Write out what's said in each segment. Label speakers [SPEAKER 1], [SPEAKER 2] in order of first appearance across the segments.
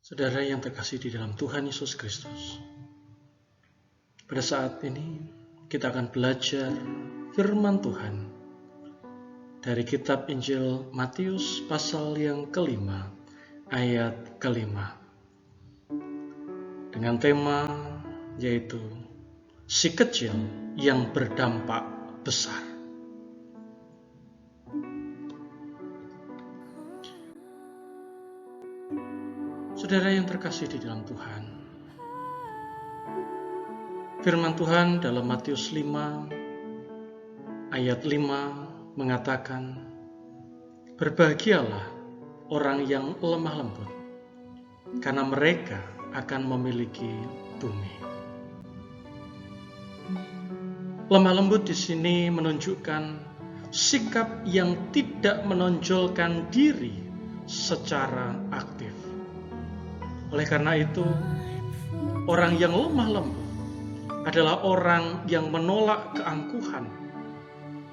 [SPEAKER 1] Saudara yang terkasih di dalam Tuhan Yesus Kristus, pada saat ini kita akan belajar firman Tuhan dari kitab Injil Matius pasal yang kelima, ayat kelima, dengan tema yaitu si kecil yang berdampak besar. Saudara yang terkasih di dalam Tuhan, firman Tuhan dalam Matius 5 ayat 5 mengatakan, berbahagialah orang yang lemah lembut, karena mereka akan memiliki bumi. Lemah lembut di sini menunjukkan sikap yang tidak menonjolkan diri secara aktif. Oleh karena itu, orang yang lemah lembut adalah orang yang menolak keangkuhan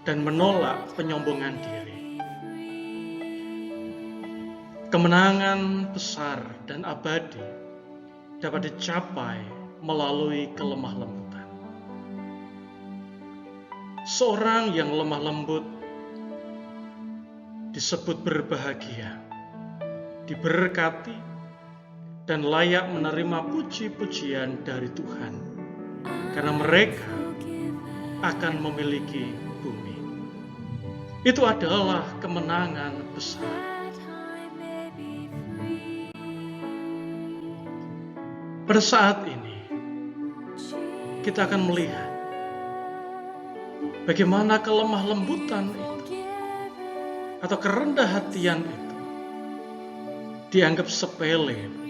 [SPEAKER 1] dan menolak penyombongan diri. Kemenangan besar dan abadi dapat dicapai melalui kelemah lembutan. Seorang yang lemah lembut disebut berbahagia, diberkati, dan layak menerima puji-pujian dari Tuhan, karena mereka akan memiliki bumi. Itu adalah kemenangan besar. Pada saat ini, kita akan melihat bagaimana kelemah lembutan itu atau kerendah hatian itu dianggap sepele,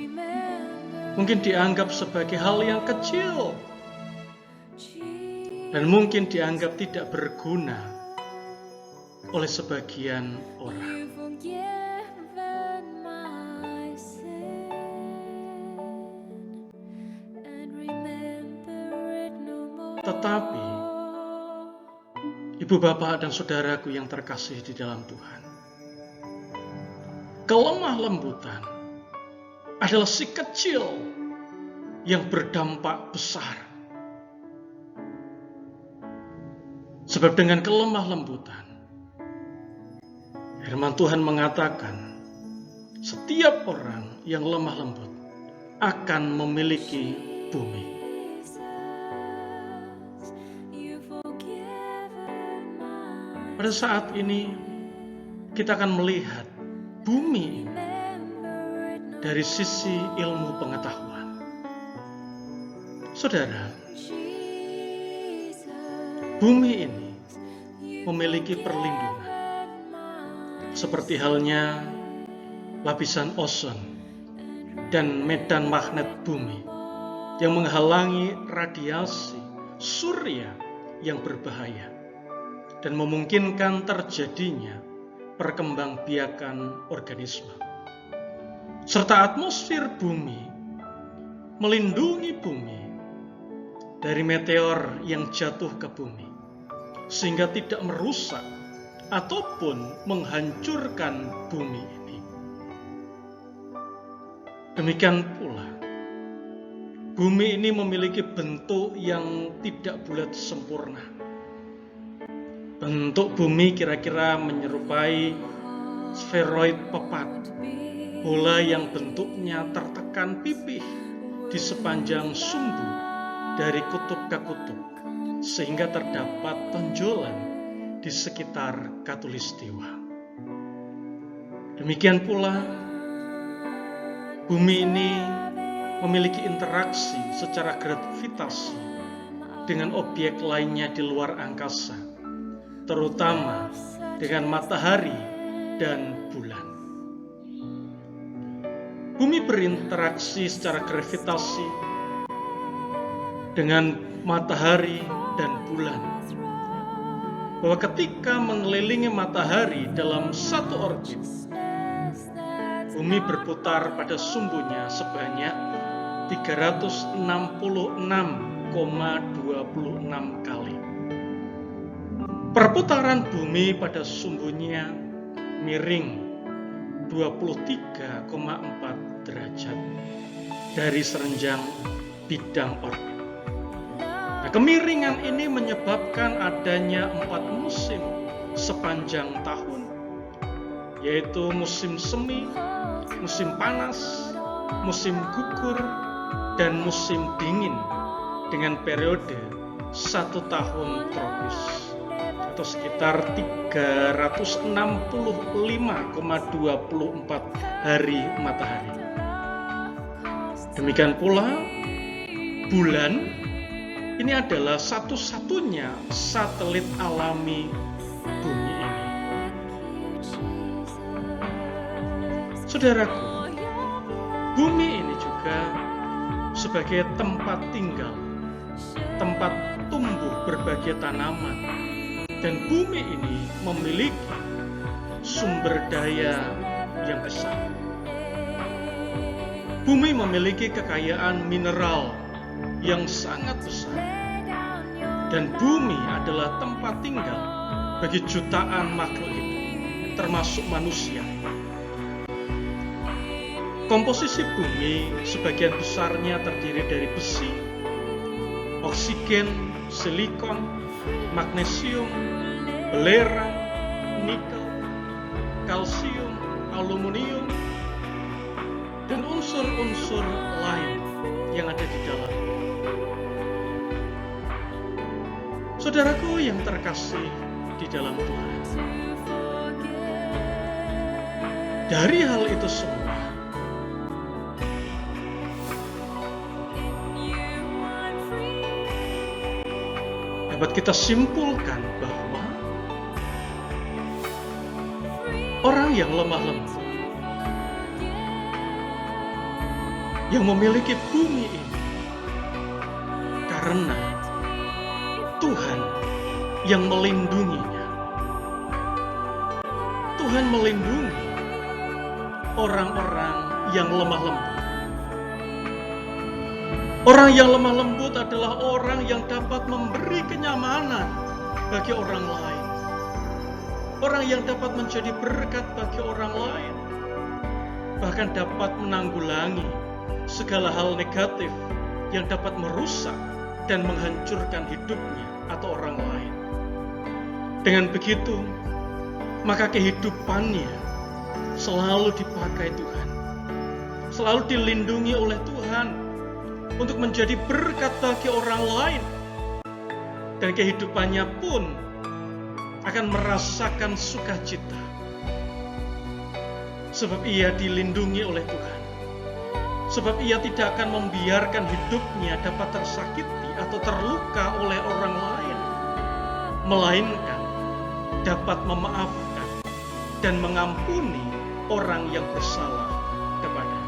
[SPEAKER 1] mungkin dianggap sebagai hal yang kecil, dan mungkin dianggap tidak berguna oleh sebagian orang. Tetapi, ibu bapak dan saudaraku yang terkasih di dalam Tuhan, kelemah lembutan adalah si kecil yang berdampak besar. Sebab dengan kelemah lembutan, firman Tuhan mengatakan, setiap orang yang lemah lembut akan memiliki bumi. Pada saat ini, kita akan melihat bumi ini dari sisi ilmu pengetahuan. Saudara, bumi ini memiliki perlindungan, seperti halnya lapisan ozon dan medan magnet bumi yang menghalangi radiasi surya yang berbahaya dan memungkinkan terjadinya perkembangbiakan organisme. Serta atmosfer bumi melindungi bumi dari meteor yang jatuh ke bumi, sehingga tidak merusak ataupun menghancurkan bumi ini. Demikian pula, bumi ini memiliki bentuk yang tidak bulat sempurna. Bentuk bumi kira-kira menyerupai sferoid pepat, bola yang bentuknya tertekan pipih di sepanjang sumbu dari kutub ke kutub, sehingga terdapat tonjolan di sekitar khatulistiwa. Demikian pula, bumi ini memiliki interaksi secara gravitasi dengan objek lainnya di luar angkasa, terutama dengan matahari dan bulan. Bumi berinteraksi secara gravitasi dengan matahari dan bulan, bahwa ketika mengelilingi matahari dalam satu orbit, bumi berputar pada sumbunya sebanyak 366,26 kali. Perputaran bumi pada sumbunya miring 23,4 derajat dari serenjang bidang orbit. Nah, kemiringan ini menyebabkan adanya 4 musim sepanjang tahun, yaitu musim semi, musim panas, musim gugur, dan musim dingin dengan periode 1 tahun tropis atau sekitar 365,24 hari matahari. Demikian pula bulan ini adalah satu-satunya satelit alami bumi ini. Saudaraku, bumi ini juga sebagai tempat tinggal, tempat tumbuh berbagai tanaman, dan bumi ini memiliki sumber daya yang besar. Bumi memiliki kekayaan mineral yang sangat besar, dan bumi adalah tempat tinggal bagi jutaan makhluk hidup, termasuk manusia. Komposisi bumi sebagian besarnya terdiri dari besi, oksigen, silikon, magnesium, belerang, nikel, kalsium, aluminium, dan unsur-unsur lain yang ada di dalam. Saudaraku yang terkasih di dalam Tuhan, dari hal itu semua, dapat kita simpulkan bahwa orang yang lemah lembut, yang memiliki bumi ini, karena Tuhan yang melindunginya. Tuhan melindungi orang-orang yang lemah lembut. Orang yang lemah lembut adalah orang yang dapat memberi kenyamanan bagi orang lain. Orang yang dapat menjadi berkat bagi orang lain. Bahkan dapat menanggulangi segala hal negatif yang dapat merusak dan menghancurkan hidupnya atau orang lain. Dengan begitu, maka kehidupannya selalu dipakai Tuhan, selalu dilindungi oleh Tuhan untuk menjadi berkat bagi orang lain, dan kehidupannya pun akan merasakan sukacita sebab ia dilindungi oleh Tuhan, sebab ia tidak akan membiarkan hidupnya dapat tersakiti atau terluka oleh orang lain, melainkan dapat memaafkan dan mengampuni orang yang bersalah kepadanya.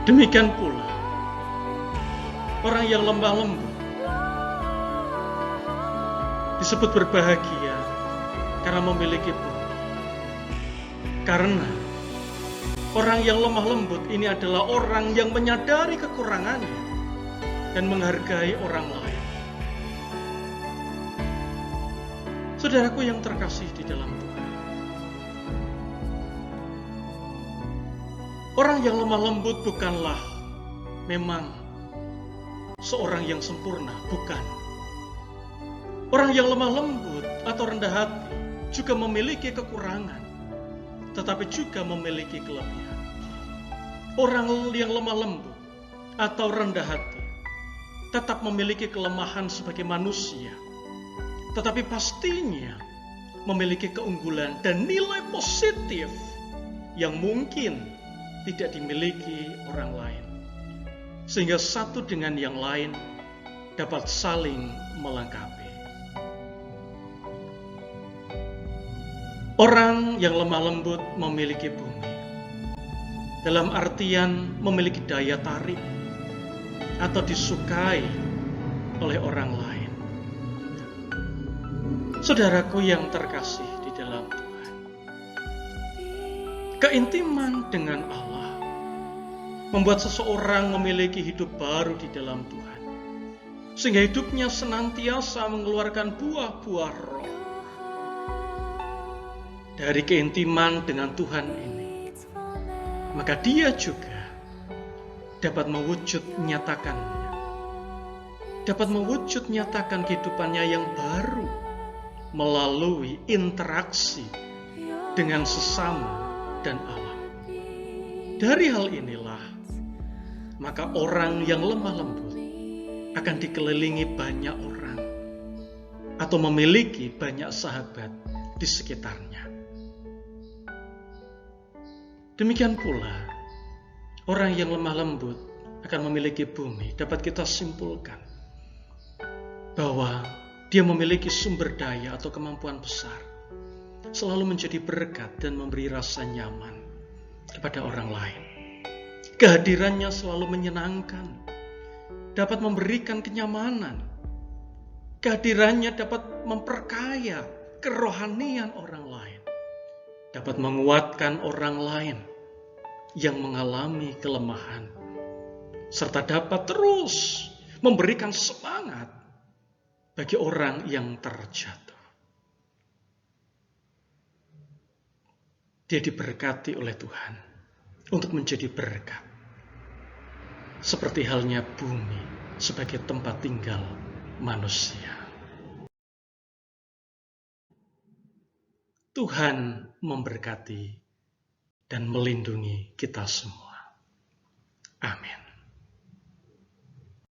[SPEAKER 1] Demikian pula orang yang lemah lembut disebut berbahagia karena memiliki bumi. Karena orang yang lemah lembut ini adalah orang yang menyadari kekurangannya dan menghargai orang lain. Saudaraku yang terkasih di dalam Tuhan, orang yang lemah lembut bukanlah memang seorang yang sempurna, bukan. Orang yang lemah lembut atau rendah hati juga memiliki kekurangan, tetapi juga memiliki kelebihan. Orang yang lemah lembut atau rendah hati tetap memiliki kelemahan sebagai manusia, tetapi pastinya memiliki keunggulan dan nilai positif yang mungkin tidak dimiliki orang lain, sehingga satu dengan yang lain dapat saling melengkapi. Orang yang lemah lembut memiliki bumi, dalam artian memiliki daya tarik atau disukai oleh orang lain. Saudaraku yang terkasih di dalam Tuhan, keintiman dengan Allah membuat seseorang memiliki hidup baru di dalam Tuhan, sehingga hidupnya senantiasa mengeluarkan buah-buah roh. dari keintiman dengan Tuhan ini, maka dia juga dapat mewujud nyatakan kehidupannya yang baru melalui interaksi dengan sesama dan alam. Dari hal inilah, maka orang yang lemah lembut akan dikelilingi banyak orang atau memiliki banyak sahabat di sekitarnya. Demikian pula, orang yang lemah lembut akan memiliki bumi. Dapat kita simpulkan bahwa dia memiliki sumber daya atau kemampuan besar, selalu menjadi berkat dan memberi rasa nyaman kepada orang lain. Kehadirannya selalu menyenangkan, dapat memberikan kenyamanan. Kehadirannya dapat memperkaya kerohanian orang lain, dapat menguatkan orang lain yang mengalami kelemahan, serta dapat terus memberikan semangat bagi orang yang terjatuh. Dia diberkati oleh Tuhan untuk menjadi berkat, seperti halnya bumi sebagai tempat tinggal manusia. Tuhan memberkati dan melindungi kita semua. Amin.